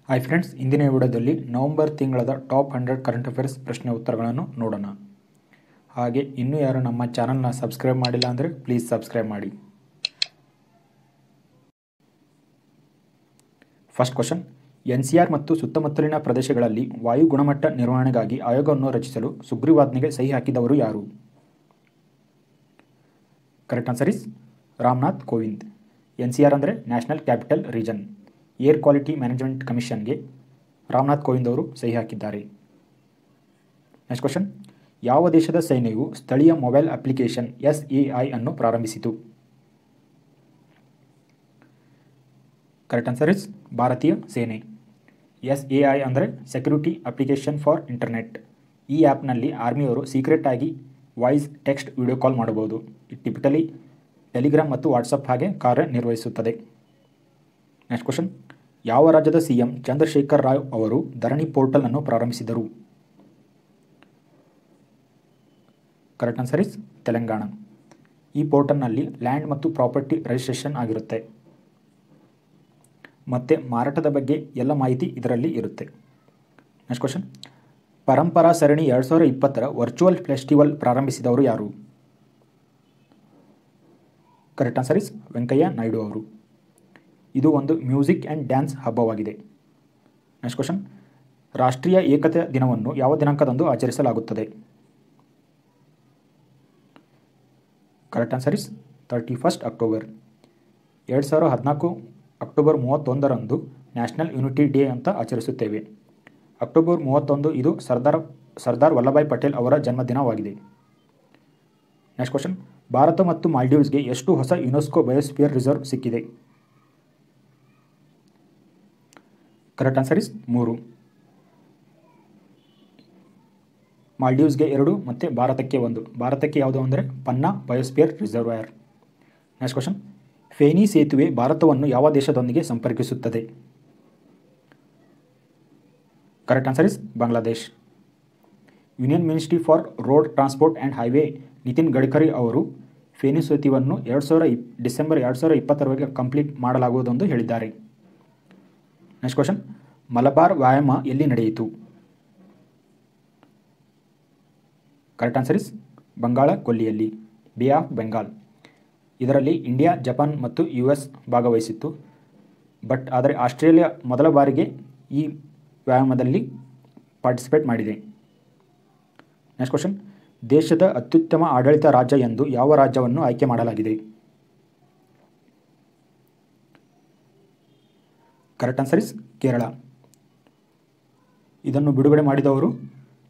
Hi friends, ಇಂದಿನ ವಿಡಿಯೋದಲ್ಲಿ November ತಿಂಗಳದ ಟಾಪ್ 100 ಕರೆಂಟ್ ಅಫೇರ್ಸ್ ಪ್ರಶ್ನೆ ಉತ್ತರಗಳನ್ನು ನೋಡೋಣ. ಹಾಗೆ ಇನ್ನೂ ಯಾರು ನಮ್ಮ ಚಾನಲ್ನ ಸಬ್ಸ್ಕ್ರೈಬ್ ಮಾಡಿಲ್ಲ ಅಂದರೆ ಪ್ಲೀಸ್ ಸಬ್ಸ್ಕ್ರೈಬ್ ಮಾಡಿ. ಫಸ್ಟ್ ಕ್ವಶನ್, NCR ಮತ್ತು ಸುತ್ತಮುತ್ತಲಿನ ಪ್ರದೇಶಗಳಲ್ಲಿ ವಾಯು ಗುಣಮಟ್ಟ ನಿರ್ವಹಣೆಗಾಗಿ ಆಯೋಗವನ್ನು ರಚಿಸಲು ಸುಗ್ರೀವಾಜ್ಞೆಗೆ ಸಹಿ ಹಾಕಿದವರು ಯಾರು? Correct answer is Ramnath Kovind. NCR ಅಂದರೆ national capital region. Air quality management ಕಮಿಷನ್ಗೆ ರಾಮನಾಥ್ ಕೋವಿಂದ್ ಅವರು ಸಹಿ ಹಾಕಿದ್ದಾರೆ. ನೆಕ್ಸ್ಟ್ ಕ್ವಶನ್, ಯಾವ ದೇಶದ ಸೈನ್ಯವು ಸ್ಥಳೀಯ ಮೊಬೈಲ್ ಅಪ್ಲಿಕೇಶನ್ SAI ಅನ್ನು ಪ್ರಾರಂಭಿಸಿತು? ಕರೆಕ್ಟ್ ಆನ್ಸರ್ ಇಸ್ ಭಾರತೀಯ ಸೇನೆ. SAI ಅಂದರೆ ಸೆಕ್ಯೂರಿಟಿ ಅಪ್ಲಿಕೇಶನ್ ಫಾರ್ ಇಂಟರ್ನೆಟ್. ಈ ಆ್ಯಪ್ನಲ್ಲಿ ಆರ್ಮಿಯವರು ಸೀಕ್ರೆಟ್ ಆಗಿ ವಾಯ್ಸ್, ಟೆಕ್ಸ್ಟ್, ವಿಡಿಯೋ ಕಾಲ್ ಮಾಡಬಹುದು. ಇದು ಟಿಪಿಕಲಿ ಟೆಲಿಗ್ರಾಮ್ ಮತ್ತು ವಾಟ್ಸಪ್ ಹಾಗೆ ಕಾರ್ಯನಿರ್ವಹಿಸುತ್ತದೆ. ನೆಕ್ಸ್ಟ್ ಕ್ವಶನ್, ಯಾವ ರಾಜ್ಯದ CM ಚಂದ್ರಶೇಖರ್ ರಾವ್ ಅವರು ಧರಣಿ ಪೋರ್ಟಲ್ ಅನ್ನು ಪ್ರಾರಂಭಿಸಿದರು? Correct answer is Telangana. ಈ ಪೋರ್ಟಲ್ನಲ್ಲಿ ಲ್ಯಾಂಡ್ ಮತ್ತು ಪ್ರಾಪರ್ಟಿ ರಿಜಿಸ್ಟ್ರೇಷನ್ ಆಗಿರುತ್ತೆ ಮತ್ತು ಮಾರಾಟದ ಬಗ್ಗೆ ಎಲ್ಲ ಮಾಹಿತಿ ಇದರಲ್ಲಿ ಇರುತ್ತೆ. ನೆಕ್ಸ್ಟ್ ಕ್ವಶನ್, ಪರಂಪರಾ ಸರಣಿ 2020 ವರ್ಚುವಲ್ ಫೆಸ್ಟಿವಲ್ ಪ್ರಾರಂಭಿಸಿದವರು ಯಾರು? Correct answer is Venkaiah Naidu ಅವರು. ಇದು ಒಂದು ಮ್ಯೂಸಿಕ್ ಆ್ಯಂಡ್ ಡ್ಯಾನ್ಸ್ ಹಬ್ಬವಾಗಿದೆ. ನೆಕ್ಸ್ಟ್ ಕ್ವಶನ್, ರಾಷ್ಟ್ರೀಯ ಏಕತಾ ದಿನವನ್ನು ಯಾವ ದಿನಾಂಕದಂದು ಆಚರಿಸಲಾಗುತ್ತದೆ? Correct answer is 31 October. 2014 October 31ರಂದು ನ್ಯಾಷನಲ್ ಯೂನಿಟಿ ಡೇ ಅಂತ ಆಚರಿಸುತ್ತೇವೆ. ಅಕ್ಟೋಬರ್ 31 ಇದು ಸರ್ದಾರ್ ವಲ್ಲಭಾಯ್ ಪಟೇಲ್ ಅವರ ಜನ್ಮದಿನವಾಗಿದೆ. ನೆಕ್ಸ್ಟ್ ಕ್ವಶನ್, ಭಾರತ ಮತ್ತು ಮಾಲ್ಡೀವ್ಸ್ಗೆ ಎಷ್ಟು ಹೊಸ ಯುನೆಸ್ಕೋ ಬಯೋಸ್ಫಿಯರ್ ರಿಸರ್ವ್ ಸಿಕ್ಕಿದೆ? Correct answer is 3. ಮಾಲ್ಡೀವ್ಸ್ಗೆ 2 ಮತ್ತು ಭಾರತಕ್ಕೆ 1. ಭಾರತಕ್ಕೆ ಯಾವುದು ಅಂದರೆ Panna biosphere reservoir. Next question, Feni ಸೇತುವೆ ಭಾರತವನ್ನು ಯಾವ ದೇಶದೊಂದಿಗೆ ಸಂಪರ್ಕಿಸುತ್ತದೆ? Correct answer is Bangladesh. Union ministry for road transport and highway Nitin Gadkari ಅವರು ಫೇನಿ ಸೇತುವೆಯನ್ನು ಡಿಸೆಂಬರ್ 2020ರವರೆಗೆ ಕಂಪ್ಲೀಟ್ ಮಾಡಲಾಗುವುದೆಂದು ಹೇಳಿದ್ದಾರೆ. ನೆಕ್ಸ್ಟ್ ಕ್ವಶನ್, ಮಲಬಾರ್ ವ್ಯಾಯಾಮ ಎಲ್ಲಿ ನಡೆಯಿತು? ಕರೆಕ್ಟ್ ಆನ್ಸರ್ ಇಸ್ ಬಂಗಾಳ ಕೊಲ್ಲಿಯಲ್ಲಿ, ಬೇ ಆಫ್ ಬೆಂಗಾಲ್. ಇದರಲ್ಲಿ ಇಂಡಿಯಾ, ಜಪಾನ್ ಮತ್ತು US ಭಾಗವಹಿಸಿತ್ತು. ಆದರೆ ಆಸ್ಟ್ರೇಲಿಯಾ ಮೊದಲ ಬಾರಿಗೆ ಈ ವ್ಯಾಯಾಮದಲ್ಲಿ ಪಾರ್ಟಿಸಿಪೇಟ್ ಮಾಡಿದೆ. ನೆಕ್ಸ್ಟ್ ಕ್ವಶನ್, ದೇಶದ ಅತ್ಯುತ್ತಮ ಆಡಳಿತ ರಾಜ್ಯ ಎಂದು ಯಾವ ರಾಜ್ಯವನ್ನು ಆಯ್ಕೆ ಮಾಡಲಾಗಿದೆ? Correct answer is Kerala. ಇದನ್ನು ಬಿಡುಗಡೆ ಮಾಡಿದವರು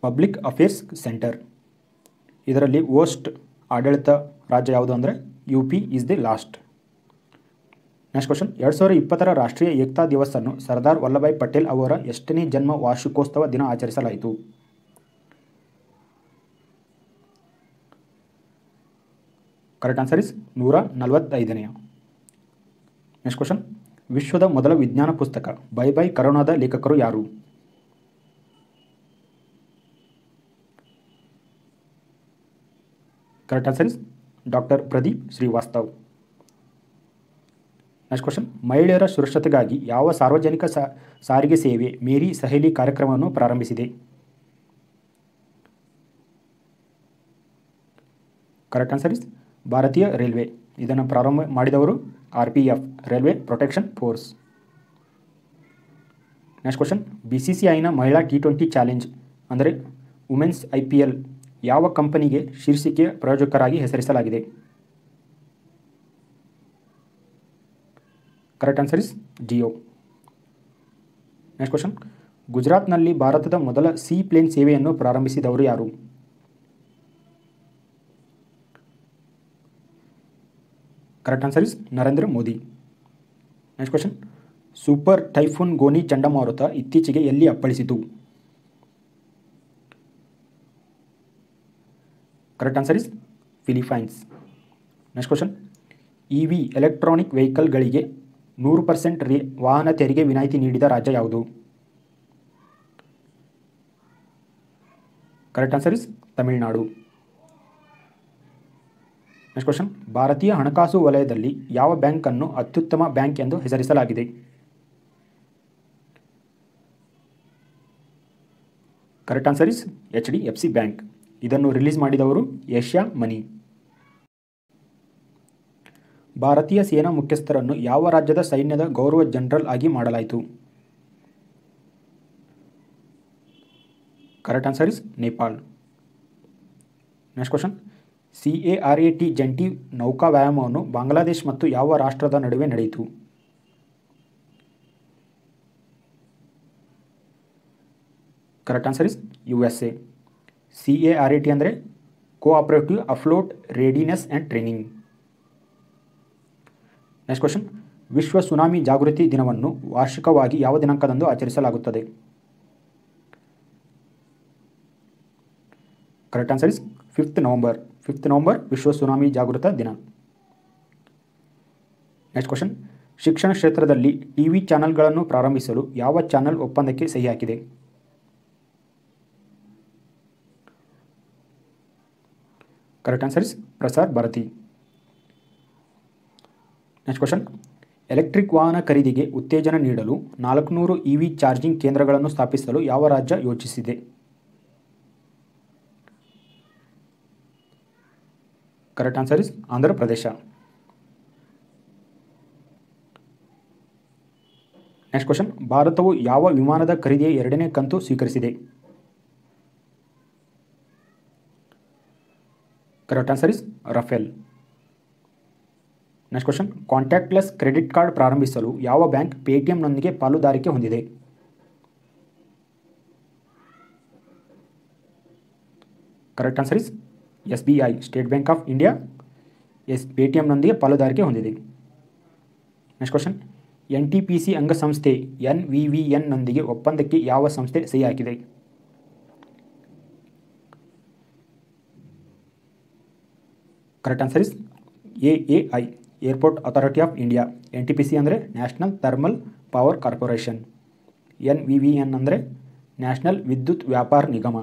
ಪಬ್ಲಿಕ್ ಅಫೇರ್ಸ್ ಸೆಂಟರ್. ಇದರಲ್ಲಿ ವರ್ಸ್ಟ್ ಆಡಳಿತ ರಾಜ್ಯ ಯಾವುದು ಅಂದರೆ UP is the last. Next question, 2020ರ ರಾಷ್ಟ್ರೀಯ ಏಕತಾ ದಿವಸನ್ನು ಸರ್ದಾರ್ ವಲ್ಲಭಾಯ್ ಪಟೇಲ್ ಅವರ ಎಷ್ಟನೇ ಜನ್ಮ ವಾರ್ಷಿಕೋತ್ಸವ ದಿನ ಆಚರಿಸಲಾಯಿತು? ಕರೆಕ್ಟ್ ಆನ್ಸರ್ ಇಸ್ 145ನೇ. ನೆಕ್ಸ್ಟ್ ಕ್ವಶನ್, ವಿಶ್ವದ ಮೊದಲ ವಿಜ್ಞಾನ ಪುಸ್ತಕ ಬೈ ಬೈ ಕರೋನಾದ ಲೇಖಕರು ಯಾರು? Correct answer is doctor Pradeep Srivastav. Next question, ಮಹಿಳೆಯರ ಸುರಕ್ಷತೆಗಾಗಿ ಯಾವ ಸಾರ್ವಜನಿಕ ಸಾರಿಗೆ ಸೇವೆ ಮೇರಿ ಸಹೇಲಿ ಕಾರ್ಯಕ್ರಮವನ್ನು ಪ್ರಾರಂಭಿಸಿದೆ? ಕರೆಕ್ಟ್ ಆನ್ಸರ್ ಇಸ್ ಭಾರತೀಯ ರೈಲ್ವೆ. ಇದನ್ನು ಪ್ರಾರಂಭ ಮಾಡಿದವರು RPF, railway protection force. Next question, BCCIನ ಮಹಿಳಾ T20 ಚಾಲೆಂಜ್ ಅಂದರೆ ವುಮೆನ್ಸ್ IPL ಯಾವ ಕಂಪನಿಗೆ ಶೀರ್ಷಿಕೆಯ ಪ್ರಾಯೋಜಕರಾಗಿ ಹೆಸರಿಸಲಾಗಿದೆ? Correct answer is Jio. Next question, ಗುಜರಾತ್ನಲ್ಲಿ ಭಾರತದ ಮೊದಲ ಸೀ ಪ್ಲೇನ್ ಸೇವೆಯನ್ನು ಪ್ರಾರಂಭಿಸಿದವರು ಯಾರು? Correct answer is Narendra Modi. Next question, super typhoon Goni ಚಂಡಮಾರುತ ಇತ್ತೀಚೆಗೆ ಎಲ್ಲಿ ಅಪ್ಪಳಿಸಿತು? Correct answer is Philippines. Next question, EV electronic ವೆಹಿಕಲ್ಗಳಿಗೆ 100% ವಾಹನ ತೆರಿಗೆ ವಿನಾಯಿತಿ ನೀಡಿದ ರಾಜ್ಯ ಯಾವುದು? Correct answer is Tamil Nadu. Next question, ಭಾರತೀಯ ಹಣಕಾಸು ವಲಯದಲ್ಲಿ ಯಾವ ಬ್ಯಾಂಕ್ ಅನ್ನು ಅತ್ಯುತ್ತಮ ಬ್ಯಾಂಕ್ ಎಂದು ಹೆಸರಿಸಲಾಗಿದೆ? Correct answer is HDFC bank. ಇದನ್ನು ರಿಲೀಸ್ ಮಾಡಿದವರು ಏಷ್ಯಾ ಮನಿ. ಭಾರತೀಯ ಸೇನಾ ಮುಖ್ಯಸ್ಥರನ್ನು ಯಾವ ರಾಜ್ಯದ ಸೈನ್ಯದ ಗೌರವ ಜನರಲ್ ಆಗಿ ಮಾಡಲಾಯಿತು? Correct answer is Nepal. Next question. CARAT ಜಂಟಿ ನೌಕಾ ವ್ಯಾಯಾಮವನ್ನು ಬಾಂಗ್ಲಾದೇಶ್ ಮತ್ತು ಯಾವ ರಾಷ್ಟ್ರದ ನಡುವೆ ನಡೆಯಿತು? Correct answer is USA. CARAT ಅಂದರೆ cooperative afloat readiness and training. Next question. ವಿಶ್ವ ಸುನಾಮಿ ಜಾಗೃತಿ ದಿನವನ್ನು ವಾರ್ಷಿಕವಾಗಿ ಯಾವ ದಿನಾಂಕದಂದು ಆಚರಿಸಲಾಗುತ್ತದೆ? Correct answer is 5th November. 5th November ವಿಶ್ವ ಸುನಾಮಿ ಜಾಗೃತ ದಿನ. Next question. ಶಿಕ್ಷಣ ಕ್ಷೇತ್ರದಲ್ಲಿ TV ಚಾನೆಲ್ಗಳನ್ನು ಪ್ರಾರಂಭಿಸಲು ಯಾವ ಚಾನೆಲ್ ಒಪ್ಪಂದಕ್ಕೆ ಸಹಿ ಹಾಕಿದೆ? Correct answer is Prasar Bharati. Next question. Electric ವಾಹನ ಖರೀದಿಗೆ ಉತ್ತೇಜನ ನೀಡಲು 400 EV ಚಾರ್ಜಿಂಗ್ ಕೇಂದ್ರಗಳನ್ನು ಸ್ಥಾಪಿಸಲು ಯಾವ ರಾಜ್ಯ ಯೋಚಿಸಿದೆ? Correct answer is Andhra Pradesh. Next question. ಭಾರತವು ಯಾವ ವಿಮಾನದ ಖರೀದಿಯ 2ನೇ ಕಂತು ಸ್ವೀಕರಿಸಿದೆ? Correct answer is Rafale. Next question. Contactless credit card ಪ್ರಾರಂಭಿಸಲು ಯಾವ ಬ್ಯಾಂಕ್ ಪೇಟಿಎಂನೊಂದಿಗೆ ಪಾಲುದಾರಿಕೆ ಹೊಂದಿದೆ? Correct answer is SBI. State Bank of India ಪೇಟಿಎಂನೊಂದಿಗೆ ಪಾಲುದಾರಿಕೆ ಹೊಂದಿದೆ. Next question. NTPC ಅಂಗಸಂಸ್ಥೆ NVVNನೊಂದಿಗೆ ಒಪ್ಪಂದಕ್ಕೆ ಯಾವ ಸಂಸ್ಥೆ ಸಹಿ ಹಾಕಿದೆ? Correct answer is AAI. Airport authority of India. NTPC ಅಂದರೆ national thermal power corporation. NVVN ಅಂದರೆ ನ್ಯಾಷನಲ್ ವಿದ್ಯುತ್ ವ್ಯಾಪಾರ ನಿಗಮ.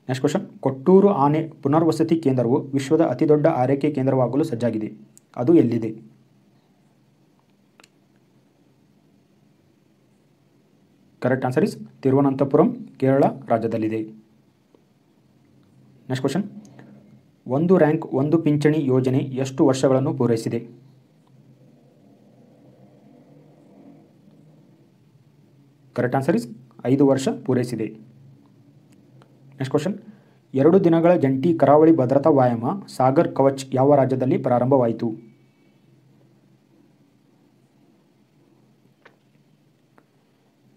Next question. ಕೊಟ್ಟೂರು ಆನೆ ಪುನರ್ವಸತಿ ಕೇಂದ್ರವು ವಿಶ್ವದ ಅತಿದೊಡ್ಡ ಆರೈಕೆ ಕೇಂದ್ರವಾಗಲು ಸಜ್ಜಾಗಿದೆ. ಅದು ಎಲ್ಲಿದೆ? Correct answer is Thiruvananthapuram, Kerala ರಾಜ್ಯದಲ್ಲಿದೆ. Next question. ಒಂದು ರ್ಯಾಂಕ್ ಒಂದು ಪಿಂಚಣಿ ಯೋಜನೆ ಎಷ್ಟು ವರ್ಷಗಳನ್ನು ಪೂರೈಸಿದೆ? ಕರೆಕ್ಟ್ ಆನ್ಸರ್ ಇಸ್ 5 ವರ್ಷ ಪೂರೈಸಿದೆ. Next question. 2 ದಿನಗಳ ಜಂಟಿ ಕರಾವಳಿ ಭದ್ರತಾ ವ್ಯಾಯಾಮ ಸಾಗರ್ ಕವಚ್ ಯಾವ ರಾಜ್ಯದಲ್ಲಿ ಪ್ರಾರಂಭವಾಯಿತು?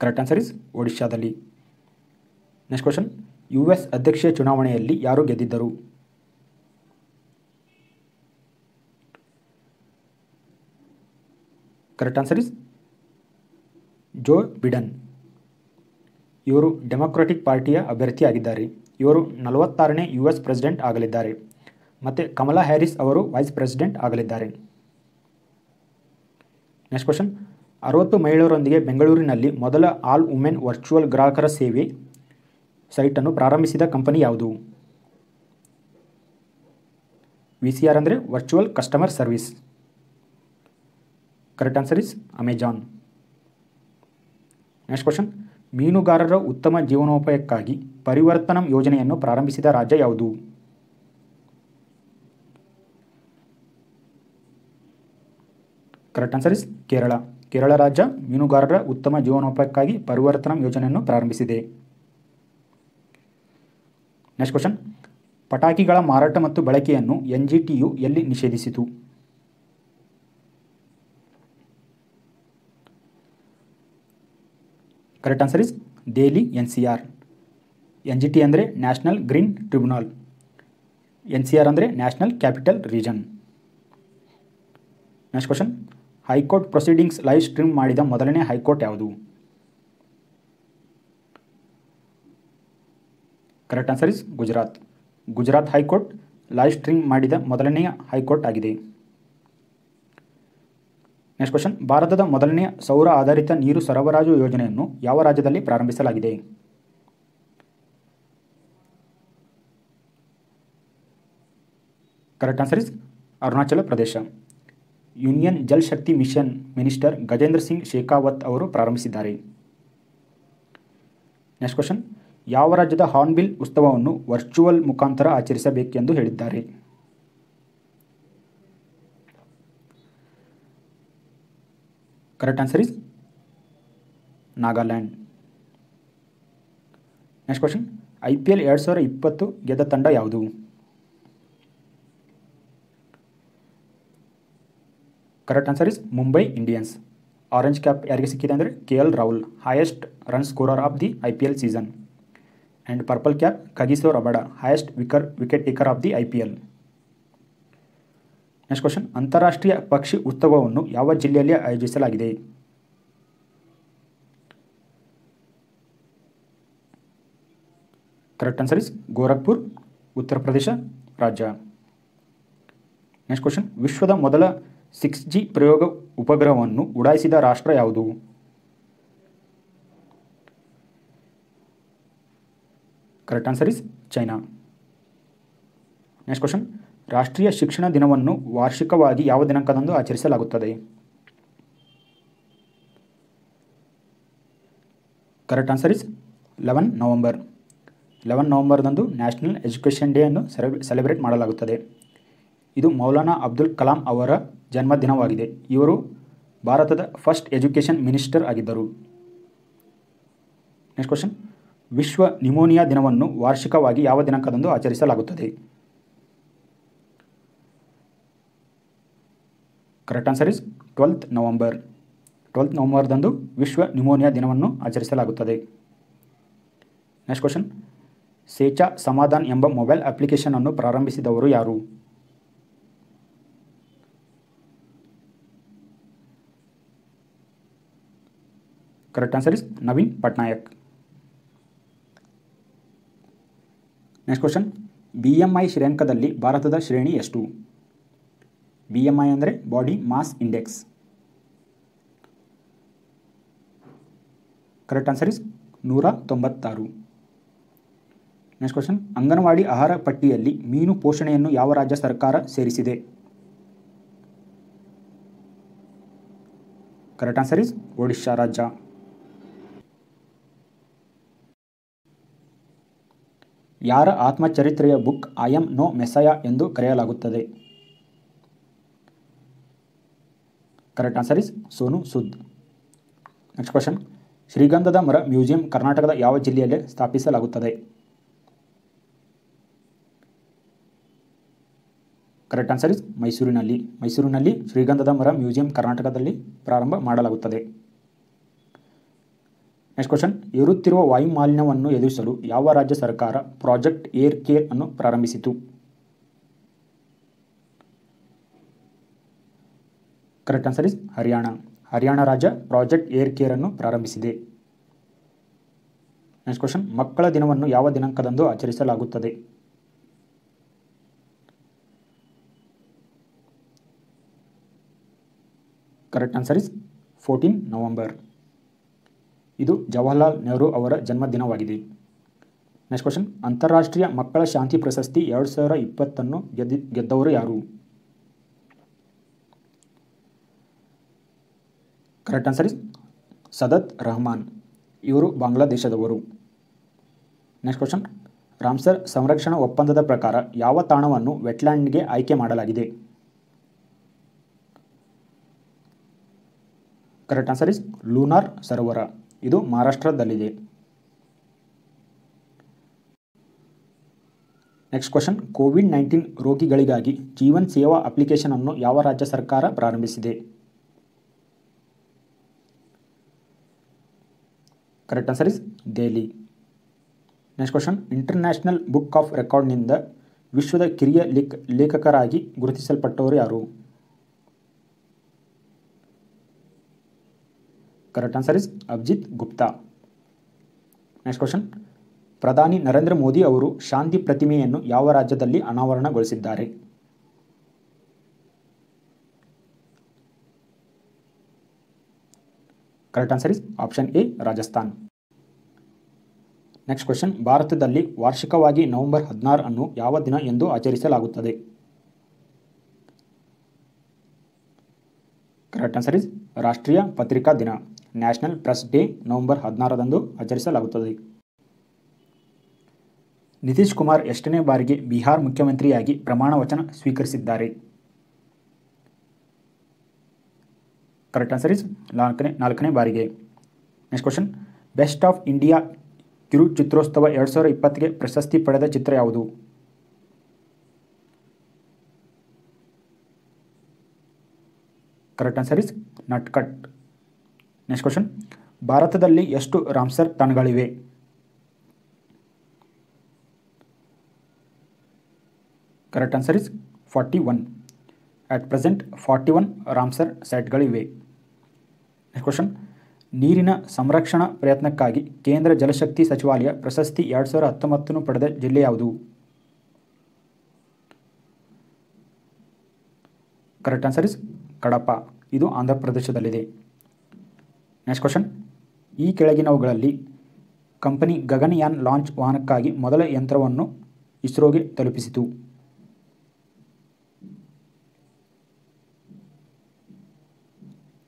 ಕರೆಕ್ಟ್ ಆನ್ಸರ್ ಇಸ್ ಒಡಿಶಾದಲ್ಲಿ. Next question. US ಅಧ್ಯಕ್ಷೀಯ ಚುನಾವಣೆಯಲ್ಲಿ ಯಾರು ಗೆದ್ದಿದ್ದರು? Correct answer is Joe Biden. ಇವರು ಡೆಮೊಕ್ರೆಟಿಕ್ ಪಾರ್ಟಿಯ ಅಭ್ಯರ್ಥಿಯಾಗಿದ್ದಾರೆ. ಇವರು 46ನೇ US ಪ್ರೆಸಿಡೆಂಟ್ ಆಗಲಿದ್ದಾರೆ. ಮತ್ತು ಕಮಲಾ ಹ್ಯಾರಿಸ್ ಅವರು ವೈಸ್ ಪ್ರೆಸಿಡೆಂಟ್ ಆಗಲಿದ್ದಾರೆ. Next question. 60 ಮಹಿಳೆಯರೊಂದಿಗೆ ಬೆಂಗಳೂರಿನಲ್ಲಿ ಮೊದಲ ಆಲ್ ವುಮೆನ್ ವರ್ಚುವಲ್ ಗ್ರಾಹಕರ ಸೇವೆ ಸೈಟನ್ನು ಪ್ರಾರಂಭಿಸಿದ ಕಂಪನಿ ಯಾವುದು? VCR ಅಂದರೆ virtual customer service. Correct answer is Amazon. Next question. ಮೀನುಗಾರರ ಉತ್ತಮ ಜೀವನೋಪಾಯಕ್ಕಾಗಿ ಪರಿವರ್ತನಂ ಯೋಜನೆಯನ್ನು ಪ್ರಾರಂಭಿಸಿದ ರಾಜ್ಯ ಯಾವುದು? Correct answer is Kerala. Kerala ರಾಜ್ಯ ಮೀನುಗಾರರ ಉತ್ತಮ ಜೀವನೋಪಾಯಕ್ಕಾಗಿ ಪರಿವರ್ತನಂ ಯೋಜನೆಯನ್ನು ಪ್ರಾರಂಭಿಸಿದೆ. Next question. ಪಟಾಕಿಗಳ ಮಾರಾಟ ಮತ್ತು ಬಳಕೆಯನ್ನು NGTಯು ಎಲ್ಲಿ ನಿಷೇಧಿಸಿತು? Correct answer is Delhi NCR. NGT ಅಂದರೆ ನ್ಯಾಷನಲ್ ಗ್ರೀನ್ ಟ್ರಿಬ್ಯುನಲ್. NCR ಅಂದರೆ national capital region. Next question. High court proceedings live stream ಮಾಡಿದ ಮೊದಲನೇ ಹೈಕೋರ್ಟ್ ಯಾವುದು? Correct answer is Gujarat. Gujarat high court live stream ಮಾಡಿದ ಮೊದಲನೆಯ ಹೈಕೋರ್ಟ್ ಆಗಿದೆ. Next question. ಭಾರತದ ಮೊದಲನೆಯ ಸೌರ ಆಧಾರಿತ ನೀರು ಸರಬರಾಜು ಯೋಜನೆಯನ್ನು ಯಾವ ರಾಜ್ಯದಲ್ಲಿ ಪ್ರಾರಂಭಿಸಲಾಗಿದೆ? Correct answer is Arunachal Pradesh. Union Jal Shakti mission minister Gajendra Singh Shekhawat ಅವರು ಪ್ರಾರಂಭಿಸಿದ್ದಾರೆ. ನೆಕ್ಸ್ಟ್ ಕ್ವಶನ್, ಯಾವ ರಾಜ್ಯದ ಹಾರ್ನ್ಬಿಲ್ ಉತ್ಸವವನ್ನು ವರ್ಚುವಲ್ ಮುಖಾಂತರ ಆಚರಿಸಬೇಕೆಂದು ಹೇಳಿದ್ದಾರೆ? Correct answer is Nagaland. Next question, IPL 2020 ಗೆದ್ದ ತಂಡ ಯಾವುದು? Correct answer is Mumbai Indians. Orange cap ಯಾರಿಗೆ ಸಿಕ್ಕಿದೆ ಅಂದರೆ KL Rahul, highest run scorer of the IPL season. And purple cap Kagiso Rabada, highest wicket taker of the IPL. Next question, ಅಂತಾರಾಷ್ಟ್ರೀಯ ಪಕ್ಷಿ ಉತ್ಸವವನ್ನು ಯಾವ ಜಿಲ್ಲೆಯಲ್ಲಿ ಆಯೋಜಿಸಲಾಗಿದೆ? Correct answer is Gorakhpur, Uttar Pradesh ರಾಜ್ಯ. ನೆಕ್ಸ್ಟ್ ಕ್ವಶನ್, ವಿಶ್ವದ ಮೊದಲ 6G ಪ್ರಯೋಗ ಉಪಗ್ರಹವನ್ನು ಉಡಾಯಿಸಿದ ರಾಷ್ಟ್ರ ಯಾವುದು? Correct answer is China. Next question, ರಾಷ್ಟ್ರೀಯ ಶಿಕ್ಷಣ ದಿನವನ್ನು ವಾರ್ಷಿಕವಾಗಿ ಯಾವ ದಿನಾಂಕದಂದು ಆಚರಿಸಲಾಗುತ್ತದೆ? Correct answer is 11 November. 11 ನವೆಂಬರ್ದಂದು ನ್ಯಾಷನಲ್ ಎಜುಕೇಷನ್ ಡೇ ಅನ್ನು ಸೆಲೆಬ್ರೇಟ್ ಮಾಡಲಾಗುತ್ತದೆ. ಇದು ಮೌಲಾನಾ ಅಬ್ದುಲ್ ಕಲಾಂ ಅವರ ಜನ್ಮದಿನವಾಗಿದೆ. ಇವರು ಭಾರತದ ಫಸ್ಟ್ ಎಜುಕೇಷನ್ ಮಿನಿಸ್ಟರ್ ಆಗಿದ್ದರು. ನೆಕ್ಸ್ಟ್ ಕ್ವಶನ್, ವಿಶ್ವ ನ್ಯೂಮೋನಿಯಾ ದಿನವನ್ನು ವಾರ್ಷಿಕವಾಗಿ ಯಾವ ದಿನಾಂಕದಂದು ಆಚರಿಸಲಾಗುತ್ತದೆ? Correct answer is 12 November. 12 ನವೆಂಬರ್ದಂದು ವಿಶ್ವ ನ್ಯೂಮೋನಿಯಾ ದಿನವನ್ನು ಆಚರಿಸಲಾಗುತ್ತದೆ. ನೆಕ್ಸ್ಟ್ ಕ್ವಶನ್, ಸೇಚಾ ಸಮಾಧಾನ್ ಎಂಬ ಮೊಬೈಲ್ ಅಪ್ಲಿಕೇಶನ್ ಅನ್ನು ಪ್ರಾರಂಭಿಸಿದವರು ಯಾರು? Correct answer is Naveen Patnaik. Next question, BMI ಶ್ರೇಯಾಂಕದಲ್ಲಿ ಭಾರತದ ಶ್ರೇಣಿ ಎಷ್ಟು? BMI ಅಂದರೆ body mass index. Correct answer is 196. Next question, anganwadi ಆಹಾರ ಪಟ್ಟಿಯಲ್ಲಿ ಮೀನು ಪೋಷಣೆಯನ್ನು ಯಾವ ರಾಜ್ಯ ಸರ್ಕಾರ ಸೇರಿಸಿದೆ? ಕರೆಕ್ಟ್ ಆನ್ಸರ್ ಇಸ್ ಒಡಿಶಾ ರಾಜ್ಯ. ಯಾರ ಆತ್ಮಚರಿತ್ರೆಯ book I am no messiah ಎಂದು ಕರೆಯಲಾಗುತ್ತದೆ? Correct answer is Sonu Sood. Next question, ಶ್ರೀಗಂಧದ ಮರ ಮ್ಯೂಸಿಯಂ ಕರ್ನಾಟಕದ ಯಾವ ಜಿಲ್ಲೆಯಲ್ಲಿ ಸ್ಥಾಪಿಸಲಾಗುತ್ತದೆ? ಕರೆಕ್ಟ್ ಆನ್ಸರ್ ಇಸ್ ಮೈಸೂರಿನಲ್ಲಿ. ಮೈಸೂರಿನಲ್ಲಿ ಶ್ರೀಗಂಧದ ಮರ ಮ್ಯೂಸಿಯಂ ಕರ್ನಾಟಕದಲ್ಲಿ ಪ್ರಾರಂಭ ಮಾಡಲಾಗುತ್ತದೆ. ನೆಕ್ಸ್ಟ್ ಕ್ವಶನ್, ಏರುತ್ತಿರುವ ವಾಯು ಮಾಲಿನ್ಯವನ್ನು ಎದುರಿಸಲು ಯಾವ ರಾಜ್ಯ ಸರ್ಕಾರ ಪ್ರಾಜೆಕ್ಟ್ ಏರ್ ಕೇರ್ ಅನ್ನು ಪ್ರಾರಂಭಿಸಿತು? Correct answer is Haryana. Haryana ರಾಜ್ಯ ಪ್ರಾಜೆಕ್ಟ್ ಏರ್ ಕೇರ್ ಅನ್ನು ಪ್ರಾರಂಭಿಸಿದೆ. ನೆಕ್ಸ್ಟ್ ಕ್ವಶನ್, ಮಕ್ಕಳ ದಿನವನ್ನು ಯಾವ ದಿನಾಂಕದಂದು ಆಚರಿಸಲಾಗುತ್ತದೆ? Correct answer is 14 November. ಇದು ಜವಾಹರ್ಲಾಲ್ ನೆಹರು ಅವರ ಜನ್ಮದಿನವಾಗಿದೆ. ನೆಕ್ಸ್ಟ್ ಕ್ವಶನ್, ಅಂತಾರಾಷ್ಟ್ರೀಯ ಮಕ್ಕಳ ಶಾಂತಿ ಪ್ರಶಸ್ತಿ 2020 ಗೆದ್ದವರು ಯಾರು? Correct answer is Saadat Rahman. ಇವರು ಬಾಂಗ್ಲಾದೇಶದವರು. ನೆಕ್ಸ್ಟ್ ಕ್ವಶನ್, ರಾಮ್ಸರ್ ಸಂರಕ್ಷಣಾ ಒಪ್ಪಂದದ ಪ್ರಕಾರ ಯಾವ ತಾಣವನ್ನು ವೆಟ್ಲ್ಯಾಂಡ್ಗೆ ಆಯ್ಕೆ ಮಾಡಲಾಗಿದೆ? ಕರೆಕ್ಟ್ ಆನ್ಸರ್ ಇಸ್ ಲೂನಾರ್ ಸರೋವರ. ಇದು ಮಹಾರಾಷ್ಟ್ರದಲ್ಲಿದೆ. ನೆಕ್ಸ್ಟ್ ಕ್ವಶನ್, ಕೋವಿಡ್-19 ರೋಗಿಗಳಿಗಾಗಿ ಜೀವನ್ ಸೇವಾ ಅಪ್ಲಿಕೇಶನ್ ಅನ್ನು ಯಾವ ರಾಜ್ಯ ಸರ್ಕಾರ ಪ್ರಾರಂಭಿಸಿದೆ? Correct answer is Delhi. Next question, international book of ರೆಕಾರ್ಡ್ನಿಂದ ವಿಶ್ವದ ಕಿರಿಯ ಲೇಖಕರಾಗಿ ಗುರುತಿಸಲ್ಪಟ್ಟವರು ಯಾರು? Correct answer is Abhijit Gupta. Next question, ಪ್ರಧಾನಿ ನರೇಂದ್ರ ಮೋದಿ ಅವರು ಶಾಂತಿ ಪ್ರತಿಮೆಯನ್ನು ಯಾವ ರಾಜ್ಯದಲ್ಲಿ ಅನಾವರಣಗೊಳಿಸಿದ್ದಾರೆ? Correct answer is option A Rajasthan. Next question, ಭಾರತದಲ್ಲಿ ವಾರ್ಷಿಕವಾಗಿ ನವೆಂಬರ್ 16 ಅನ್ನು ಯಾವ ದಿನ ಎಂದು ಆಚರಿಸಲಾಗುತ್ತದೆ? ಕರೆಕ್ಟ್ ಆನ್ಸರ್ ಇಸ್ ರಾಷ್ಟ್ರೀಯ ಪತ್ರಿಕಾ ದಿನ. ನ್ಯಾಷನಲ್ ಪ್ರೆಸ್ ಡೇ ನವೆಂಬರ್ 16ರಂದು ಆಚರಿಸಲಾಗುತ್ತದೆ. ನಿತೀಶ್ ಕುಮಾರ್ ಎಷ್ಟನೇ ಬಾರಿಗೆ ಬಿಹಾರ ಮುಖ್ಯಮಂತ್ರಿಯಾಗಿ ಪ್ರಮಾಣ ವಚನ ಸ್ವೀಕರಿಸಿದ್ದಾರೆ? ಕರೆಕ್ಟ್ ಆನ್ಸರ್ ಇಸ್ ನಾಲ್ಕನೇ ಬಾರಿಗೆ. Next question, best of India ಕಿರು ಚಿತ್ರೋತ್ಸವ 2020ಗೆ ಪ್ರಶಸ್ತಿ ಪಡೆದ ಚಿತ್ರ ಯಾವುದು? Correct answer is Natkhat. Next question, ಭಾರತದಲ್ಲಿ ಎಷ್ಟು ರಾಮ್ಸರ್ ತಾಣಗಳಿವೆ? Correct answer is 41. At present 41 Ramsar ಸೈಟ್ಗಳಿವೆ. ನೆಕ್ಸ್ಟ್ ಕ್ವಶನ್, ನೀರಿನ ಸಂರಕ್ಷಣಾ ಪ್ರಯತ್ನಕ್ಕಾಗಿ ಕೇಂದ್ರ ಜಲಶಕ್ತಿ ಸಚಿವಾಲಯ ಪ್ರಶಸ್ತಿ 2019 ಪಡೆದ ಜಿಲ್ಲೆ ಯಾವುದು? Correct answer is Kadapa. ಇದು ಆಂಧ್ರ ಪ್ರದೇಶದಲ್ಲಿದೆ. ನೆಕ್ಸ್ಟ್ ಕ್ವಶನ್, ಈ ಕೆಳಗಿನವುಗಳಲ್ಲಿ ಕಂಪನಿ ಗಗನಯಾನ್ ಲಾಂಚ್ ವಾಹನಕ್ಕಾಗಿ ಮೊದಲ ಯಂತ್ರವನ್ನು ಇಸ್ರೋಗೆ ತಲುಪಿಸಿತು?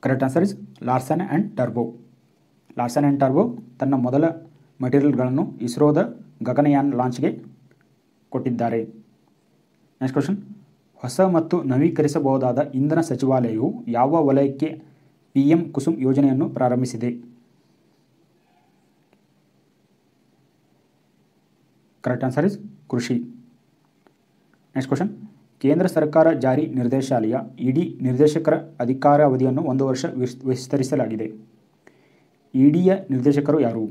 Correct answer is Larsen and ಟರ್ಬೋ. ಲಾರ್ಸನ್ ಆ್ಯಂಡ್ ಟರ್ಬೋ ತನ್ನ ಮೊದಲ ಮಟೀರಿಯಲ್ಗಳನ್ನು ಇಸ್ರೋದ ಗಗನಯಾನ್ ಲಾಂಚ್ಗೆ ಕೊಟ್ಟಿದ್ದಾರೆ. ನೆಕ್ಸ್ಟ್ ಕ್ವಶನ್, ಹೊಸ ಮತ್ತು ನವೀಕರಿಸಬಹುದಾದ ಇಂಧನ ಸಚಿವಾಲಯವು ಯಾವ ವಲಯಕ್ಕೆ PM ಕುಸುಮ್ ಯೋಜನೆಯನ್ನು ಪ್ರಾರಂಭಿಸಿದೆ? ಕರೆಕ್ಟ್ ಆನ್ಸರ್ ಇಸ್ ಕೃಷಿ. ನೆಕ್ಸ್ಟ್ ಕ್ವಶನ್, ಕೇಂದ್ರ ಸರ್ಕಾರ ಜಾರಿ ನಿರ್ದೇಶಾಲಯ ಇಡಿ ನಿರ್ದೇಶಕರ ಅಧಿಕಾರಾವಧಿಯನ್ನು 1 ವರ್ಷ ವಿಸ್ತರಿಸಲಾಗಿದೆ. ಇಡಿಯ ನಿರ್ದೇಶಕರು ಯಾರು?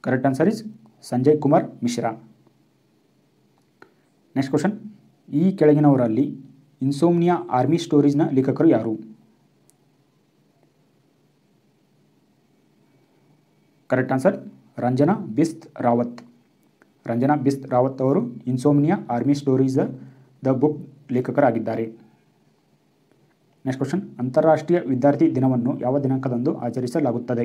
Correct answer is Sanjay Kumar Mishra. Next question, ಈ ಕೆಳಗಿನವರಲ್ಲಿ ಇನ್ಸೋಮ್ನಿಯಾ ಆರ್ಮಿ ಸ್ಟೋರೀಸ್ನ ಲೇಖಕರು ಯಾರು? Correct answer Ranjana Bisht Rawat. ರಂಜನಾ ಬಿಸ್ತ್ ರಾವತ್ ಅವರು insomnia army stories the book ಲೇಖಕರಾಗಿದ್ದಾರೆ. ನೆಕ್ಸ್ಟ್ ಕ್ವಶನ್, ಅಂತಾರಾಷ್ಟ್ರೀಯ ವಿದ್ಯಾರ್ಥಿ ದಿನವನ್ನು ಯಾವ ದಿನಾಂಕದಂದು ಆಚರಿಸಲಾಗುತ್ತದೆ?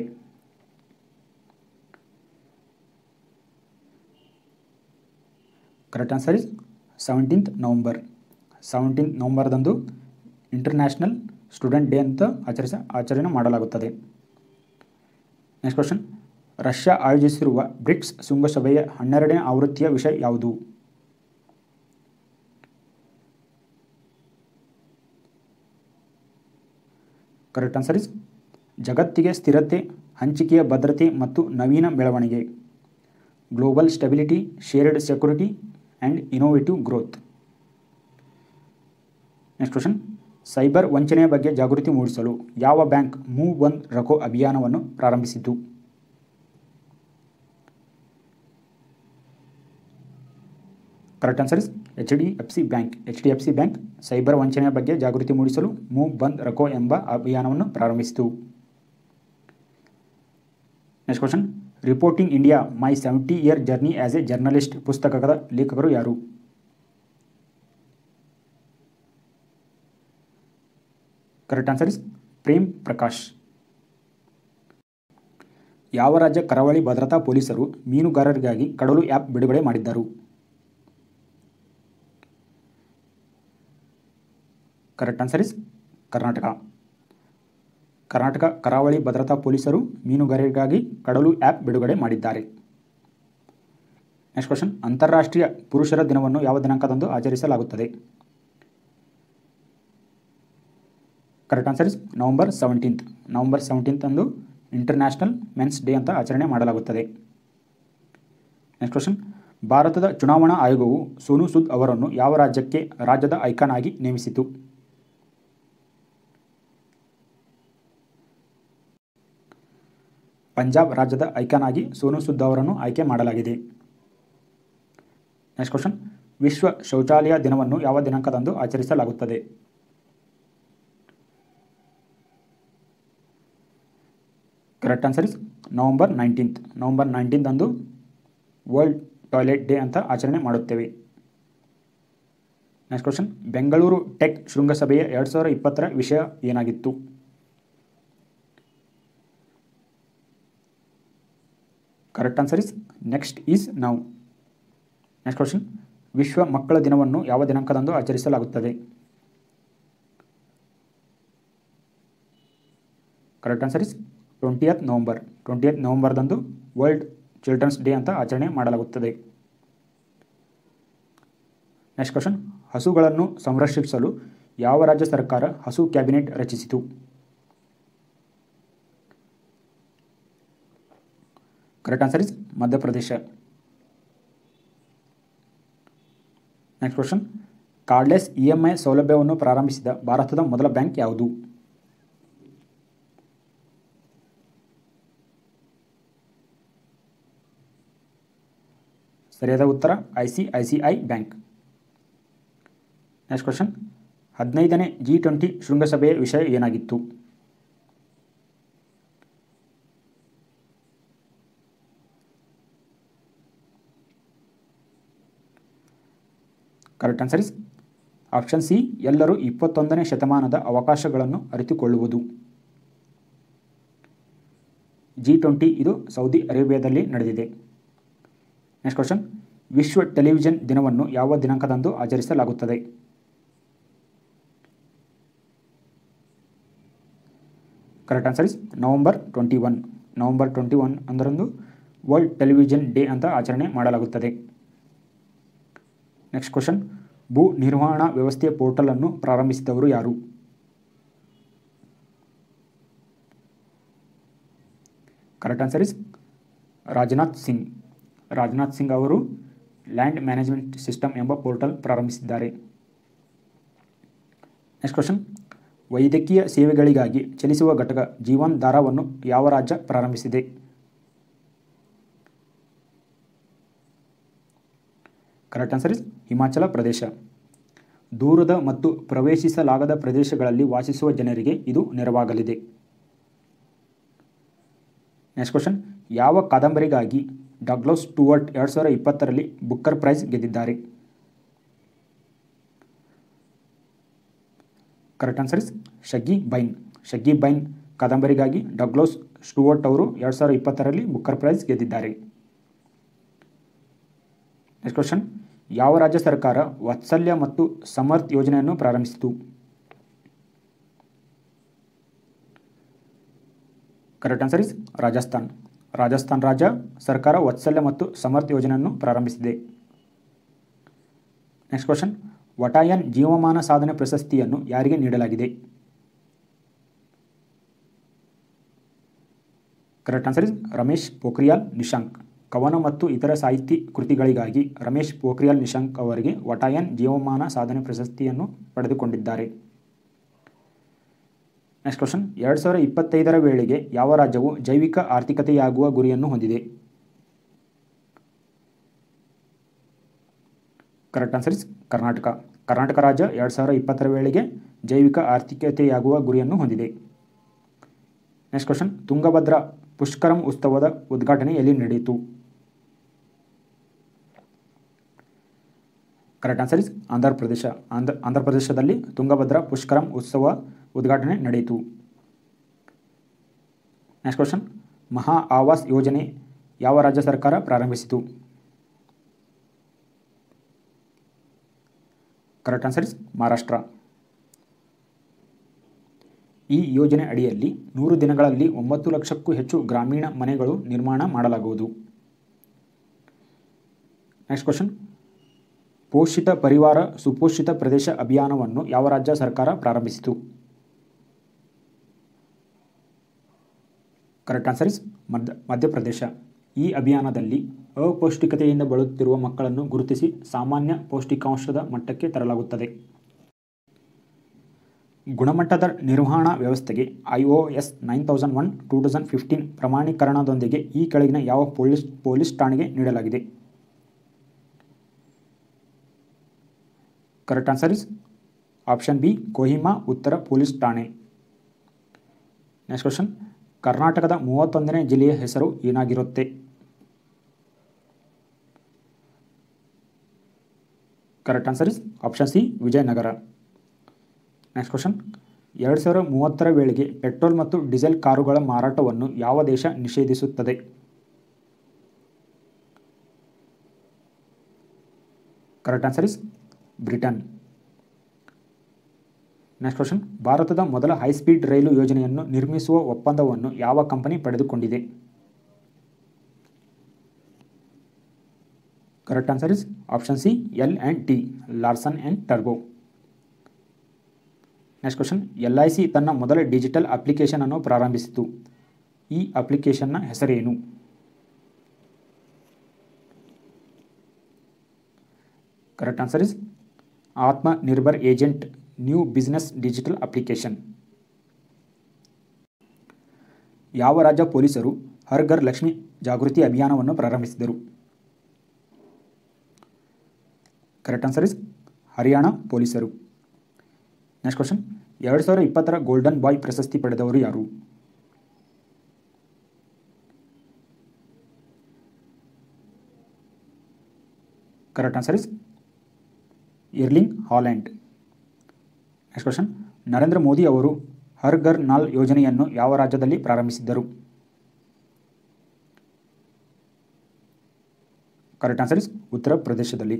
Correct answer is 17th November. 17th ನವಂಬರ್ದಂದು ಇಂಟರ್ನ್ಯಾಷನಲ್ ಸ್ಟೂಡೆಂಟ್ ಡೇ ಅಂತ ಆಚರಣೆ ಮಾಡಲಾಗುತ್ತದೆ. ನೆಕ್ಸ್ಟ್ ಕ್ವಶನ್, ರಷ್ಯಾ ಆಯೋಜಿಸಿರುವ ಬ್ರಿಕ್ಸ್ ಶೃಂಗಸಭೆಯ 12ನೇ ಆವೃತ್ತಿಯ ವಿಷಯ ಯಾವುದು? ಕರೆಕ್ಟ್ ಆನ್ಸರ್ ಇಸ್ ಜಗತ್ತಿಗೆ ಸ್ಥಿರತೆ, ಹಂಚಿಕೆಯ ಭದ್ರತೆ ಮತ್ತು ನವೀನ ಬೆಳವಣಿಗೆ. Global stability, shared security and innovative growth. Next question, cyber ವಂಚನೆಯ ಬಗ್ಗೆ ಜಾಗೃತಿ ಮೂಡಿಸಲು ಯಾವ ಬ್ಯಾಂಕ್ ಮೂವ್ ಬಂದ್ ರಖೋ ಅಭಿಯಾನವನ್ನು ಪ್ರಾರಂಭಿಸಿತು? Correct answer is HDFC bank. HDFC bank cyber ವಂಚನೆಯ ಬಗ್ಗೆ ಜಾಗೃತಿ ಮೂಡಿಸಲು ಮೂವ್ ಬಂದ್ ರಖೋ ಎಂಬ ಅಭಿಯಾನವನ್ನು ಪ್ರಾರಂಭಿಸಿತು. Next question, reporting India my 70-year journey as A journalist ಪುಸ್ತಕದ ಲೇಖಕರು ಯಾರು? Correct answer is Prem Prakash. ಯಾವ ರಾಜ್ಯ ಕರಾವಳಿ ಭದ್ರತಾ ಪೊಲೀಸರು ಮೀನುಗಾರರಿಗಾಗಿ ಕಡಲು ಆ್ಯಪ್ ಬಿಡುಗಡೆ ಮಾಡಿದ್ದರು? Correct answer is Karnataka. Karnataka ಕರಾವಳಿ ಭದ್ರತಾ ಪೊಲೀಸರು ಮೀನುಗಾರರಿಗಾಗಿ ಕಡಲು ಆ್ಯಪ್ ಬಿಡುಗಡೆ ಮಾಡಿದ್ದಾರೆ. ನೆಕ್ಸ್ಟ್ ಕ್ವಶನ್, ಅಂತಾರಾಷ್ಟ್ರೀಯ ಪುರುಷರ ದಿನವನ್ನು ಯಾವ ದಿನಾಂಕದಂದು ಆಚರಿಸಲಾಗುತ್ತದೆ? Correct answer is November 17th. November 17th ಅಂದು ಇಂಟರ್ನ್ಯಾಷನಲ್ ಮೆನ್ಸ್ ಡೇ ಅಂತ ಆಚರಣೆ ಮಾಡಲಾಗುತ್ತದೆ. ನೆಕ್ಸ್ಟ್ ಕ್ವಶನ್, ಭಾರತದ ಚುನಾವಣಾ ಆಯೋಗವು ಸೋನು ಸೂದ್ ಅವರನ್ನು ಯಾವ ರಾಜ್ಯಕ್ಕೆ ರಾಜ್ಯದ ಐಕಾನ್ ಆಗಿ ನೇಮಿಸಿತು? ಪಂಜಾಬ್ ರಾಜ್ಯದ ಐಕಾನ್ ಆಗಿ ಸೋನು ಸೂದ್ ಅವರನ್ನು ಆಯ್ಕೆ ಮಾಡಲಾಗಿದೆ. ನೆಕ್ಸ್ಟ್ ಕ್ವಶನ್, ವಿಶ್ವ ಶೌಚಾಲಯ ದಿನವನ್ನು ಯಾವ ದಿನಾಂಕದಂದು ಆಚರಿಸಲಾಗುತ್ತದೆ? Correct answer is November 19th. November 19th ಅಂದು ವರ್ಲ್ಡ್ ಟಾಯ್ಲೆಟ್ ಡೇ ಅಂತ ಆಚರಣೆ ಮಾಡುತ್ತೇವೆ. ನೆಕ್ಸ್ಟ್ ಕ್ವಶನ್, ಬೆಂಗಳೂರು ಟೆಕ್ ಶೃಂಗಸಭೆಯ 2020ರ ವಿಷಯ ಏನಾಗಿತ್ತು? Correct answer is next is now. Next question, ವಿಶ್ವ ಮಕ್ಕಳ ದಿನವನ್ನು ಯಾವ ದಿನಾಂಕದಂದು ಆಚರಿಸಲಾಗುತ್ತದೆ? Correct answer is 20th November. 20th ನವಂಬರ್ದಂದು ವರ್ಲ್ಡ್ ಚಿಲ್ಡ್ರನ್ಸ್ ಡೇ ಅಂತ ಆಚರಣೆ ಮಾಡಲಾಗುತ್ತದೆ. ನೆಕ್ಸ್ಟ್ ಕ್ವಶನ್, ಹಸುಗಳನ್ನು ಸಂರಕ್ಷಿಸಲು ಯಾವ ರಾಜ್ಯ ಸರ್ಕಾರ ಹಸು ಕ್ಯಾಬಿನೆಟ್ ರಚಿಸಿತು? Correct answer is Madhya Pradesh. Next question, cardless EMI ಸೌಲಭ್ಯವನ್ನು ಪ್ರಾರಂಭಿಸಿದ ಭಾರತದ ಮೊದಲ ಬ್ಯಾಂಕ್ ಯಾವುದು? ಸರಿಯಾದ ಉತ್ತರ ICICI ಬ್ಯಾಂಕ್. ನೆಕ್ಸ್ಟ್ ಕ್ವಶನ್, 15ನೇ G20 ಶೃಂಗಸಭೆಯ ವಿಷಯ ಏನಾಗಿತ್ತು? Correct answer is option C, ಎಲ್ಲರೂ 21ನೇ ಶತಮಾನದ ಅವಕಾಶಗಳನ್ನು ಅರಿತುಕೊಳ್ಳುವುದು. G20 ಇದು ಸೌದಿ ಅರೇಬಿಯಾದಲ್ಲಿ ನಡೆದಿದೆ. ನೆಕ್ಸ್ಟ್ ಕ್ವಶನ್, ವಿಶ್ವ ಟೆಲಿವಿಷನ್ ದಿನವನ್ನು ಯಾವ ದಿನಾಂಕದಂದು ಆಚರಿಸಲಾಗುತ್ತದೆ? ಕರೆಕ್ಟ್ ಆನ್ಸರ್ ಇಸ್ ನವೆಂಬರ್ 21 ಅದರಂದು ವರ್ಲ್ಡ್ ಟೆಲಿವಿಷನ್ ಡೇ ಅಂತ ಆಚರಣೆ ಮಾಡಲಾಗುತ್ತದೆ. ನೆಕ್ಸ್ಟ್ ಕ್ವಶನ್, ಭೂ ನಿರ್ವಹಣಾ ವ್ಯವಸ್ಥೆಯ ಪೋರ್ಟಲ್ ಅನ್ನು ಪ್ರಾರಂಭಿಸಿದವರು ಯಾರು? Correct answer is Rajnath Singh ಅವರು ಲ್ಯಾಂಡ್ ಮ್ಯಾನೇಜ್ಮೆಂಟ್ ಸಿಸ್ಟಮ್ ಎಂಬ ಪೋರ್ಟಲ್ ಪ್ರಾರಂಭಿಸಿದ್ದಾರೆ. ನೆಕ್ಸ್ಟ್ ಕ್ವಶನ್, ವೈದ್ಯಕೀಯ ಸೇವೆಗಳಿಗಾಗಿ ಚಲಿಸುವ ಘಟಕ ಜೀವನ್ ಧಾರಾವನ್ನು ಯಾವ ರಾಜ್ಯ ಪ್ರಾರಂಭಿಸಿದೆ? Correct answer is Himachal Pradesh. ದೂರದ ಮತ್ತು ಪ್ರವೇಶಿಸಲಾಗದ ಪ್ರದೇಶಗಳಲ್ಲಿ ವಾಸಿಸುವ ಜನರಿಗೆ ಇದು ನೆರವಾಗಲಿದೆ. ನೆಕ್ಸ್ಟ್ ಕ್ವಶನ್, ಯಾವ ಕಾದಂಬರಿಗಾಗಿ ಡಗ್ಲಸ್ ಸ್ಟುವರ್ಟ್ 2020ರಲ್ಲಿ ಬುಕ್ಕರ್ ಪ್ರೈಸ್ ಗೆದ್ದಿದ್ದಾರೆ? ಕರೆಕ್ಟ್ ಆನ್ಸರ್ ಇಸ್ ಶಗ್ಗಿ ಬೈನ್ ಕಾದಂಬರಿಗಾಗಿ ಡಗ್ಲಸ್ ಸ್ಟುವರ್ಟ್ ಅವರು 2020ರಲ್ಲಿ ಬುಕ್ಕರ್ ಪ್ರೈಸ್ ಗೆದ್ದಿದ್ದಾರೆ. ನೆಕ್ಸ್ಟ್ ಕ್ವಶನ್, ಯಾವ ರಾಜ್ಯ ಸರ್ಕಾರ ವಾತ್ಸಲ್ಯ ಮತ್ತು ಸಮರ್ಥ್ ಯೋಜನೆಯನ್ನು ಪ್ರಾರಂಭಿಸಿತು? ಕರೆಕ್ಟ್ ಆನ್ಸರ್ ಇಸ್ ರಾಜಸ್ಥಾನ್ ರಾಜ್ಯ ಸರ್ಕಾರ ವಾತ್ಸಲ್ಯ ಮತ್ತು ಸಮರ್ಥ್ ಯೋಜನೆಯನ್ನು ಪ್ರಾರಂಭಿಸಿದೆ. ನೆಕ್ಸ್ಟ್ ಕ್ವಶನ್, ವಟಾಯನ್ ಜೀವಮಾನ ಸಾಧನೆ ಪ್ರಶಸ್ತಿಯನ್ನು ಯಾರಿಗೆ ನೀಡಲಾಗಿದೆ? Correct answer is Ramesh Pokhriyal Nishank. ಕವನ ಮತ್ತು ಇತರ ಸಾಹಿತ್ಯ ಕೃತಿಗಳಿಗಾಗಿ ರಮೇಶ್ ಪೋಖ್ರಿಯಾಲ್ ನಿಶಾಂಕ್ ಅವರಿಗೆ ವಟಾಯನ್ ಜೀವಮಾನ ಸಾಧನೆ ಪ್ರಶಸ್ತಿಯನ್ನು ಪಡೆದುಕೊಂಡಿದ್ದಾರೆ. ನೆಕ್ಸ್ಟ್ ಕ್ವಶನ್, 2025ರ ವೇಳೆಗೆ ಯಾವ ರಾಜ್ಯವು ಜೈವಿಕ ಆರ್ಥಿಕತೆಯಾಗುವ ಗುರಿಯನ್ನು ಹೊಂದಿದೆ? ಕರೆಕ್ಟ್ ಆನ್ಸರ್ ಇಸ್ ಕರ್ನಾಟಕ ರಾಜ್ಯ 2020ರ ವೇಳೆಗೆ ಜೈವಿಕ ಆರ್ಥಿಕತೆಯಾಗುವ ಗುರಿಯನ್ನು ಹೊಂದಿದೆ. ನೆಕ್ಸ್ಟ್ ಕ್ವಶನ್, ತುಂಗಭದ್ರಾ ಪುಷ್ಕರಂ ಉತ್ಸವದ ಉದ್ಘಾಟನೆ ಎಲ್ಲಿ ನಡೆಯಿತು? ಕರೆಕ್ಟ್ ಆನ್ಸರ್ ಇಸ್ ಆಂಧ್ರ ಪ್ರದೇಶದಲ್ಲಿ ತುಂಗಭದ್ರಾ ಪುಷ್ಕರಂ ಉತ್ಸವ ಉದ್ಘಾಟನೆ ನಡೆಯಿತು. ನೆಕ್ಸ್ಟ್ ಕ್ವಶನ್, ಮಹಾ ಆವಾಸ್ ಯೋಜನೆ ಯಾವ ರಾಜ್ಯ ಸರ್ಕಾರ ಪ್ರಾರಂಭಿಸಿತು? Correct answer is Maharashtra. ಈ ಯೋಜನೆ ಅಡಿಯಲ್ಲಿ 100 ದಿನಗಳಲ್ಲಿ 9 ಲಕ್ಷಕ್ಕೂ ಹೆಚ್ಚು ಗ್ರಾಮೀಣ ಮನೆಗಳು ನಿರ್ಮಾಣ ಮಾಡಲಾಗುವುದು. ನೆಕ್ಸ್ಟ್ ಕ್ವಶನ್, ಪೋಷಿತ ಪರಿವಾರ ಸುಪೋಷಿತ ಪ್ರದೇಶ ಅಭಿಯಾನವನ್ನು ಯಾವ ರಾಜ್ಯ ಸರ್ಕಾರ ಪ್ರಾರಂಭಿಸಿತು? Correct answer is Madhya Pradesh. ಈ ಅಭಿಯಾನದಲ್ಲಿ ಅಪೌಷ್ಟಿಕತೆಯಿಂದ ಬಳಲುತ್ತಿರುವ ಮಕ್ಕಳನ್ನು ಗುರುತಿಸಿ ಸಾಮಾನ್ಯ ಪೌಷ್ಟಿಕಾಂಶದ ಮಟ್ಟಕ್ಕೆ ತರಲಾಗುತ್ತದೆ. ಗುಣಮಟ್ಟದ ನಿರ್ವಹಣಾ ವ್ಯವಸ್ಥೆಗೆ IOS 9001 2015 ಪ್ರಮಾಣೀಕರಣದೊಂದಿಗೆ ಈ ಕೆಳಗಿನ ಯಾವ ಪೊಲೀಸ್ ಠಾಣೆಗೆ ನೀಡಲಾಗಿದೆ? Correct answer is option B, Kohima ಉತ್ತರ ಪೊಲೀಸ್ ಠಾಣೆ. ನೆಕ್ಸ್ಟ್ ಕ್ವಶನ್, ಕರ್ನಾಟಕದ 31ನೇ ಜಿಲ್ಲೆಯ ಹೆಸರು ಏನಾಗಿರುತ್ತೆ? Correct answer is option C, Vijayanagara. Next question, 2030ರ ವೇಳೆಗೆ ಪೆಟ್ರೋಲ್ ಮತ್ತು ಡೀಸೆಲ್ ಕಾರುಗಳ ಮಾರಾಟವನ್ನು ಯಾವ ದೇಶ ನಿಷೇಧಿಸುತ್ತದೆ? Correct answer is Britain. Next question, ಭಾರತದ ಮೊದಲ ಹೈಸ್ಪೀಡ್ ರೈಲು ಯೋಜನೆಯನ್ನು ನಿರ್ಮಿಸುವ ಒಪ್ಪಂದವನ್ನು ಯಾವ ಕಂಪನಿ ಪಡೆದುಕೊಂಡಿದೆ? Correct answer is option C L&T, Larsen and turbo. Next question, LIC ತನ್ನ ಮೊದಲ ಡಿಜಿಟಲ್ ಅಪ್ಲಿಕೇಶನ್ ಅನ್ನು ಪ್ರಾರಂಭಿಸಿತು. ಈ ಅಪ್ಲಿಕೇಶನ್ನ ಹೆಸರೇನು? ಕರೆಕ್ಟ್ ಆನ್ಸರ್ ಇಸ್ ಆತ್ಮ Nirbhar agent new business digital application. ಯಾವ ರಾಜ್ಯ ಪೊಲೀಸರು ಹರ್ ಘರ್ ಲಕ್ಷ್ಮಿ ಜಾಗೃತಿ ಅಭಿಯಾನವನ್ನು ಪ್ರಾರಂಭಿಸಿದರು? ಕರೆಕ್ಟ್ ಆನ್ಸರ್ ಇಸ್ ಹರಿಯಾಣ ಪೊಲೀಸರು. ನೆಕ್ಸ್ಟ್ ಕ್ವಶನ್, 2020 ಗೋಲ್ಡನ್ ಬಾಯ್ ಪ್ರಶಸ್ತಿ ಪಡೆದವರು ಯಾರು? Correct answer is ಇರ್ಲಿಂಗ್ Holland. Next question, Narendra Modi ಅವರು ಹರ್ ಘರ್ ನಾಲ್ ಯೋಜನೆಯನ್ನು ಯಾವ ರಾಜ್ಯದಲ್ಲಿ ಪ್ರಾರಂಭಿಸಿದ್ದರು? ಕರೆಕ್ಟ್ ಆನ್ಸರ್ ಇಸ್ ಉತ್ತರ ಪ್ರದೇಶದಲ್ಲಿ.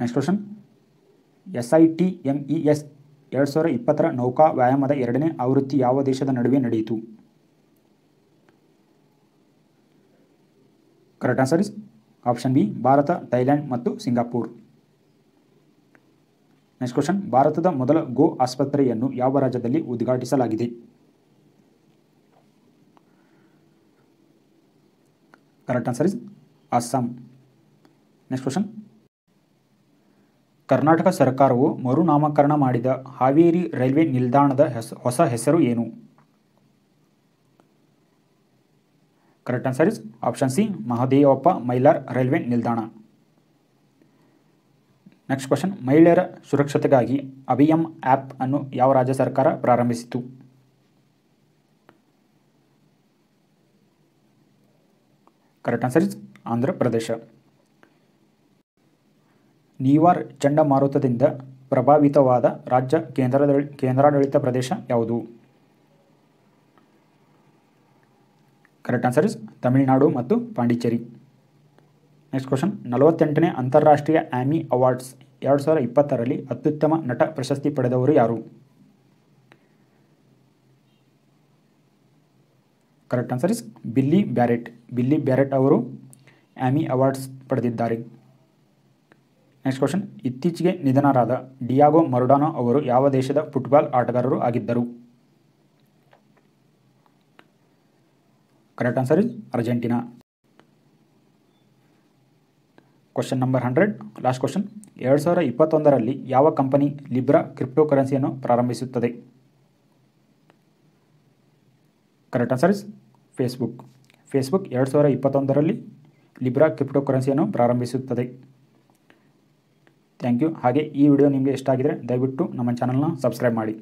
ನೆಕ್ಸ್ಟ್ ಕ್ವಶನ್, SITMES 2020 ನೌಕಾ ವ್ಯಾಯಾಮದ 2ನೇ ಆವೃತ್ತಿ ಯಾವ ದೇಶದ ನಡುವೆ ನಡೆಯಿತು? Correct answer is option B ಭಾರತ, ಥೈಲ್ಯಾಂಡ್ ಮತ್ತು ಸಿಂಗಾಪುರ್. ನೆಕ್ಸ್ಟ್ ಕ್ವಶನ್, ಭಾರತದ ಮೊದಲ ಗೋ ಆಸ್ಪತ್ರೆಯನ್ನು ಯಾವ ರಾಜ್ಯದಲ್ಲಿ ಉದ್ಘಾಟಿಸಲಾಗಿದೆ? Correct answer is Assam. Next question, Karnataka ಸರ್ಕಾರವು ಮರುನಾಮಕರಣ ಮಾಡಿದ ಹಾವೇರಿ ರೈಲ್ವೆ ನಿಲ್ದಾಣದ ಹೊಸ ಹೆಸರು ಏನು? Correct answer is option C Mahadevappa Mylar railway ನಿಲ್ದಾಣ. ನೆಕ್ಸ್ಟ್ ಕ್ವಶನ್, ಮಹಿಳೆಯರ ಸುರಕ್ಷತೆಗಾಗಿ ಅಭಿಯಂ ಆ್ಯಪ್ ಅನ್ನು ಯಾವ ರಾಜ್ಯ ಸರ್ಕಾರ ಪ್ರಾರಂಭಿಸಿತು? ಕರೆಕ್ಟ್ ಆನ್ಸರ್ ಇಸ್ ಆಂಧ್ರ ಪ್ರದೇಶ. ನಿವಾರ್ ಚಂಡಮಾರುತದಿಂದ ಪ್ರಭಾವಿತವಾದ ರಾಜ್ಯ ಕೇಂದ್ರಾಡಳಿತ ಪ್ರದೇಶ ಯಾವುದು? ಕರೆಕ್ಟ್ ಆನ್ಸರ್ ಇಸ್ ತಮಿಳುನಾಡು ಮತ್ತು ಪಾಂಡಿಚೇರಿ. ನೆಕ್ಸ್ಟ್ ಕ್ವಶನ್, 48ನೇ ಅಂತಾರಾಷ್ಟ್ರೀಯ ಆ್ಯಮಿ ಅವಾರ್ಡ್ಸ್ 2020 ಅತ್ಯುತ್ತಮ ನಟ ಪ್ರಶಸ್ತಿ ಪಡೆದವರು ಯಾರು? Correct answer is Billy barrel ಅವರು ಆ್ಯಮಿ ಅವಾರ್ಡ್ಸ್ ಪಡೆದಿದ್ದಾರೆ. ನೆಕ್ಸ್ಟ್ ಕ್ವಶನ್, ಇತ್ತೀಚೆಗೆ ನಿಧನರಾದ ಡಿಯಾಗೋ ಮರಡೋನಾ ಅವರು ಯಾವ ದೇಶದ ಫುಟ್ಬಾಲ್ ಆಟಗಾರರು ಆಗಿದ್ದರು? Correct answer is Argentina. Question number 100, last question, 2021 ಯಾವ ಕಂಪನಿ ಲಿಬ್ರಾ ಕ್ರಿಪ್ಟೋ ಕರೆನ್ಸಿಯನ್ನು ಪ್ರಾರಂಭಿಸುತ್ತದೆ? Correct answer is Facebook 2021 Libra crypto ಕರೆನ್ಸಿಯನ್ನು ಪ್ರಾರಂಭಿಸುತ್ತದೆ. Thank you. ಹಾಗೆ ಈ ವಿಡಿಯೋ ನಿಮಗೆ ಇಷ್ಟ ಆಗಿದರೆ ದಯವಿಟ್ಟು ನಮ್ಮ ಚಾನಲ್ನ ಸಬ್ಸ್ಕ್ರೈಬ್ ಮಾಡಿ.